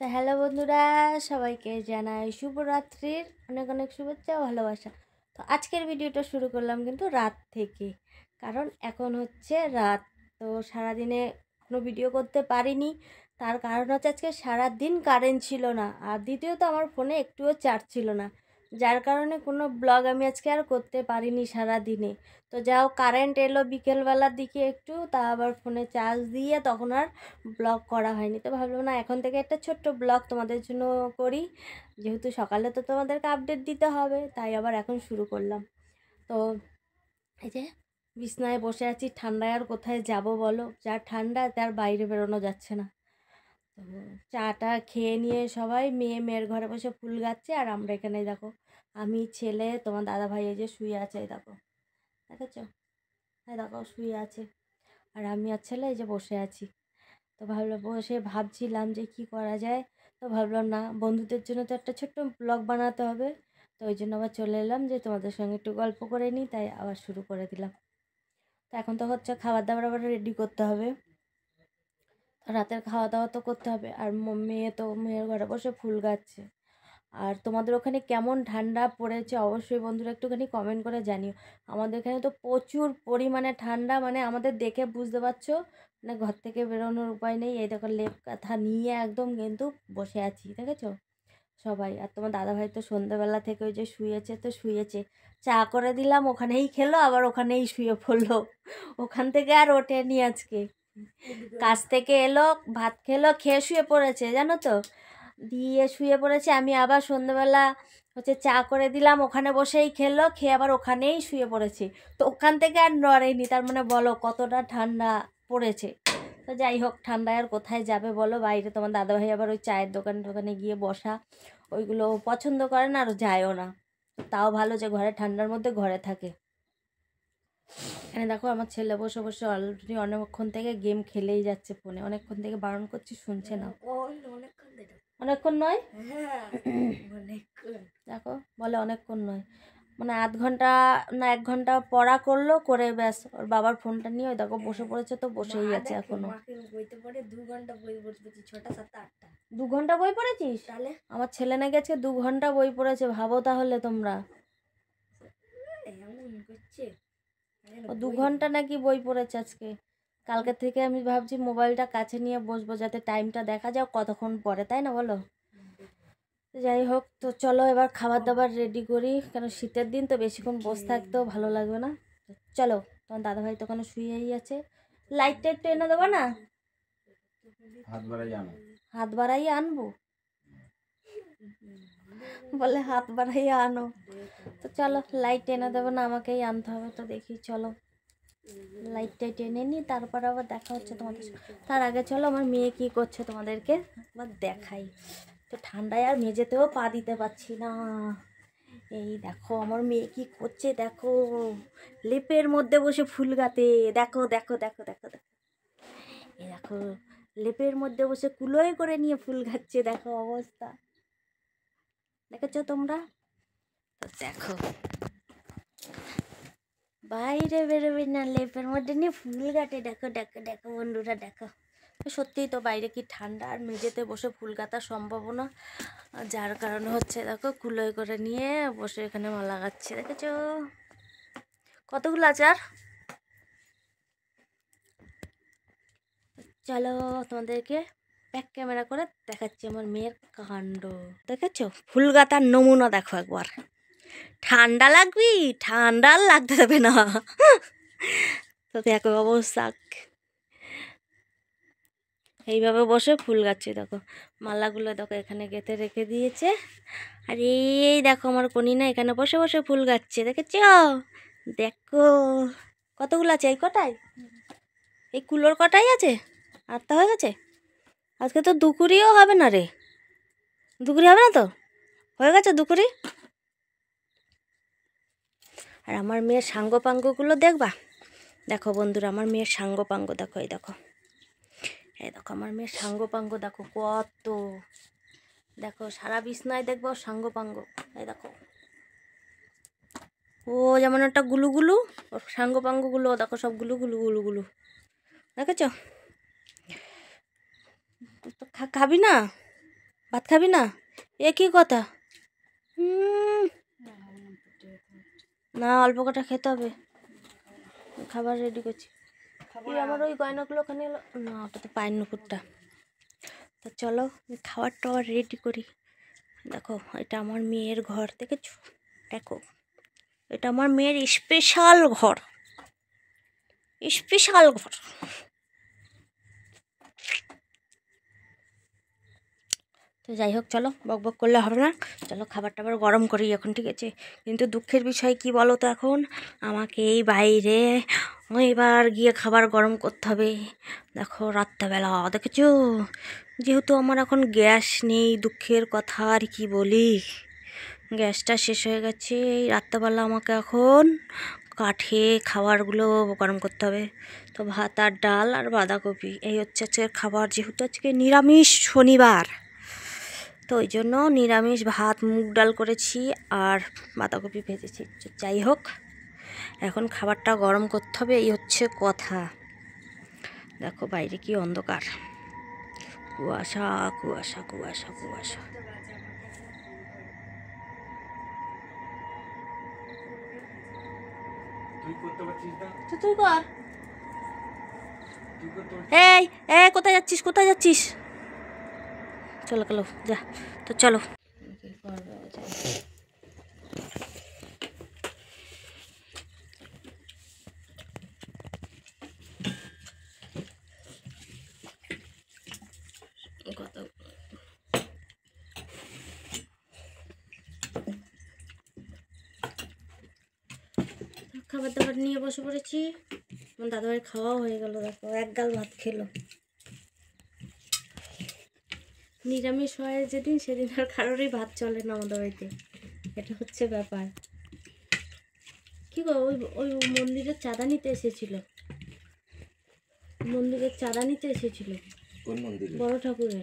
তো হ্যালো বন্ধুরা, সবাইকে জানাই শুভরাত্রির অনেক অনেক শুভেচ্ছা ও ভালোবাসা। তো আজকের ভিডিওটা শুরু করলাম কিন্তু রাত থেকে, কারণ এখন হচ্ছে রাত। তো সারাদিনে কোনো ভিডিও করতে পারিনি, তার কারণ হচ্ছে আজকে সারাদিন কারেন্ট ছিল না, আর দ্বিতীয়ত আমার ফোনে একটুও চার্জ ছিল না, যার কারণে কোনো ব্লগ আমি আজকে আর করতে পারিনি সারাদিনে। তো যাও কারেন্ট এলো বিকেলবেলার দিকে একটু, তা আবার ফোনে চার্জ দিয়ে তখন আর ব্লগ করা হয়নি। তো ভাবলাম না, এখন থেকে একটা ছোট্ট ব্লগ তোমাদের জন্য করি, যেহেতু সকালে তো তোমাদেরকে আপডেট দিতে হবে, তাই আবার এখন শুরু করলাম। তো এই যে বিছনায় বসে আছি, ঠান্ডায় আর কোথায় যাব বলো, যা ঠান্ডা তার বাইরে বেরোনো যাচ্ছে না। তো চাটা খেয়ে নিয়ে সবাই মেয়ের ঘরে বসে ফুল গাচ্ছে, আর আমরা এখানে দেখো আমি ছেলে তোমার দাদা ভাই এই যে শুয়ে আছে, এই দেখো দেখেছো, এই দেখো শুয়ে আছে, আর আমি আর ছেলে এই যে বসে আছি। তো ভাবলাম, বসে ভাবছিলাম যে কি করা যায়। তো ভাবলাম না, বন্ধুদের জন্য তো একটা ছোট্ট ব্লগ বানাতে হবে। তো ওই জন্য আবার চলে এলাম যে তোমাদের সঙ্গে একটু গল্প করে নিই, তাই আবার শুরু করে দিলাম। তো এখন তো হচ্ছে খাবার দাবার আবার রেডি করতে হবে, রাতের খাওয়া দাওয়া তো করতে হবে। আর মেয়ে তো মেয়ের ঘরে বসে ফুল গাচ্ছে। আর তোমাদের ওখানে কেমন ঠান্ডা পড়েছে অবশ্যই বন্ধুরা একটুখানি কমেন্ট করে জানিও। আমাদের এখানে তো প্রচুর পরিমাণে ঠান্ডা, মানে আমাদের দেখে বুঝতে পারছো, মানে ঘর থেকে বেরোনোর উপায় নেই। এই দেখো লেপ কাঁথা নিয়ে একদম কিন্তু বসে আছি, দেখেছো সবাই। আর তোমার দাদাভাই তো সন্ধ্যাবেলা থেকে ওই যে শুয়েছে, তো শুয়েছে, চা করে দিলাম, ওখানেই খেলো, আবার ওখানেই শুয়ে পড়লো, ওখান থেকে আর ওঠেনি আজকে। কাজ থেকে এলো, ভাত খেলো, খেয়ে শুয়ে পড়েছে জানো তো, দিয়ে শুয়ে পড়েছে। আমি আবার সন্ধ্যেবেলা হচ্ছে চা করে দিলাম, ওখানে বসেই খেলো, খেয়ে আবার ওখানেই শুয়ে পড়েছে। তো ওখান থেকে আর নড়েনি, তার মানে বলো কতটা ঠান্ডা পড়েছে। তো যাই হোক, ঠান্ডায় আর কোথায় যাবে বলো, বাইরে তোমার দাদাভাই আবার ওই চায়ের দোকানে গিয়ে বসা, ওইগুলো পছন্দ করে না আর যায়ও না। তাও ভালো যে ঘরে ঠান্ডার মধ্যে ঘরে থাকে। এখানে দেখো আমার ছেলে বসে বসে অলরেডি অনেকক্ষণ থেকে গেম খেলেই যাচ্ছে ফোনে, অনেকক্ষণ থেকে বারণ করছি শুনছে না। অনেকক্ষণ নয়, দেখো বলে অনেকক্ষণ নয়, মানে আধ ঘন্টা না 1 ঘন্টা পড়া করলো, করে ব্যাস ওর বাবার ফোনটা নিয়ে ওই দেখো বসে পড়েছে, তো বসেই আছে এখনো। 2 ঘন্টা বই পড়েছি, 6টা 7টা 8টা। 2 ঘন্টা বই পড়েছিস? তাহলে আমার ছেলে নাকি আজকে 2 ঘন্টা বই পড়েছে, ভাবো তাহলে তোমরা। ও 2 ঘন্টা নাকি বই পড়েছে আজকে। কালকে থেকে আমি ভাবছি মোবাইলটা কাছে নিয়ে বসবো, যাতে টাইমটা দেখা যাও কতক্ষণ পরে, তাই না বলো। যাই হোক, তো চলো এবার খাবার দাবার রেডি করি, কারণ শীতের দিন তো বেশিক্ষণ বসে থাকতেও ভালো লাগবে না। চলো, তোমার দাদাভাই তো ওখানে শুয়েই আছে। লাইটটা একটু এনে দেবো না, হাত বাড়াইয়ে আনবো, বলে হাত বাড়াইয়ে আনো। তো চলো লাইট এনে দেবো না, আমাকেই আনতে হবে। তো দেখি চলো লাইটটা টেনে নিই, তারপর আবার দেখা হচ্ছে তোমাদের সাথে। তার আগে চলো আমার মেয়ে কি করছে তোমাদেরকে একবার দেখাই। তো ঠান্ডায় আর মেঝেতেও পা দিতে পারছি না। এই দেখো আমার মেয়ে কি করছে, দেখো লেপের মধ্যে বসে ফুল গাতে, দেখো দেখো দেখো দেখো দেখো, এই দেখো লেপের মধ্যে বসে কুলোয় করে নিয়ে ফুল গাচ্ছে, দেখো অবস্থা দেখেছো তোমরা। তো দেখো বাইরে বেরোবে না, লেপের মধ্যে নিয়ে ফুল গাটে, দেখো দেখো দেখো বন্ধুরা দেখো। সত্যিই তো বাইরে কি ঠান্ডা, আর মেঝেতে বসে ফুল গাঁথা সম্ভব না, যার কারণে হচ্ছে দেখো কুলোয় করে নিয়ে বসে এখানে মালা গাচ্ছে, দেখেছো কতগুলো আচার। চলো তোমাদেরকে ব্যাক ক্যামেরা করে দেখাচ্ছি আমার মেয়ের কাণ্ড, দেখেছো ফুল গাঁথার নমুনা দেখো একবার। ঠান্ডা লাগবি, ঠান্ডা আর লাগতে দেবে না। তো দেখো অবস্থা, এইভাবে বসে ফুল গাচ্ছে, দেখো মালাগুলো দেখো এখানে গেঁথে রেখে দিয়েছে। আর এই দেখো আমার কনিনা এখানে বসে বসে ফুল গাচ্ছে, দেখেছ দেখো কতগুলো আছে, এই কটাই, এই কুলোর কটাই আছে, আটটা হয়ে গেছে। আজকে তো দুকুরিও হবে না রে, দুকুরি হবে না তো, হয়ে গেছে দুকুরি। আর আমার মেয়ের সাঙ্গপাঙ্গগুলো দেখবা, দেখো বন্ধুরা আমার মেয়ের সাঙ্গপাঙ্গ দেখো, এই দেখো, এই দেখো আমার মেয়ের সাঙ্গপাঙ্গ দেখো কত, দেখো সারা বিছনায় দেখবো সাঙ্গপাঙ্গ, এই দেখো ও যেমন একটা গুলু গুলু, ওর সাঙ্গপাঙ্গগুলো দেখো সব গুলু গুলু গুলু গুলু, দেখেছ। তো খাবি না, ভাত খাবি না? এ কি কথা? না, অল্প কটা খেতে হবে। খাবার রেডি করছি। আমার ওই গয়নাগুলো ওখানে এলো না, ওটা তো পায়ের নুপুরটা। তো চলো খাবার টাবার রেডি করি। দেখো এটা আমার মেয়ের ঘর, দেখেছো? দেখো এটা আমার মেয়ের স্পেশাল ঘর, স্পেশাল ঘর। তো যাই হোক, চলো বক বক করলে হবে না, চলো খাবার টাবার গরম করি এখন, ঠিক আছে? কিন্তু দুঃখের বিষয় কি বলো তো, এখন আমাকে এই বাইরে এবার গিয়ে খাবার গরম করতে হবে। দেখো রাত্রেবেলা, দেখেছো? যেহেতু আমার এখন গ্যাস নেই, দুঃখের কথা আর কি বলি, গ্যাসটা শেষ হয়ে গেছে। এই রাত্রেবেলা আমাকে এখন কাঠে খাবারগুলো গরম করতে হবে। তো ভাত আর ডাল আর বাঁধাকপি, এই হচ্ছে আজকের খাবার। যেহেতু আজকে নিরামিষ শনিবার, তো ওই জন্য নিরামিষ ভাত মুগ ডাল করেছি আর বাঁধাকপি ভেজেছি। যাই হোক, এখন খাবারটা গরম করতে হবে, এই হচ্ছে কথা। দেখো বাইরে কি অন্ধকার, কুয়াশা কুয়াশা কুয়াশা কুয়াশা। তুই কর। এই এই কোথায় যাচ্ছিস, কোথায় যাচ্ছিস? চলো চলো যা, তো চলো। খাবার দাবার নিয়ে বসে পড়েছি। আমার দাদাভাই খাওয়াও হয়ে গেল, দেখো এক গাল ভাত খেলো। নিরামিষ হয় যেদিন, সেদিন আর কারোরই ভাত চলে না আমাদের বাড়িতে, এটা হচ্ছে ব্যাপার। কি গো, ওই ওই মন্দিরের চাঁদা নিতে এসেছিল, মন্দিরের চাঁদা নিতে এসেছিল, বড় ঠাকুরের।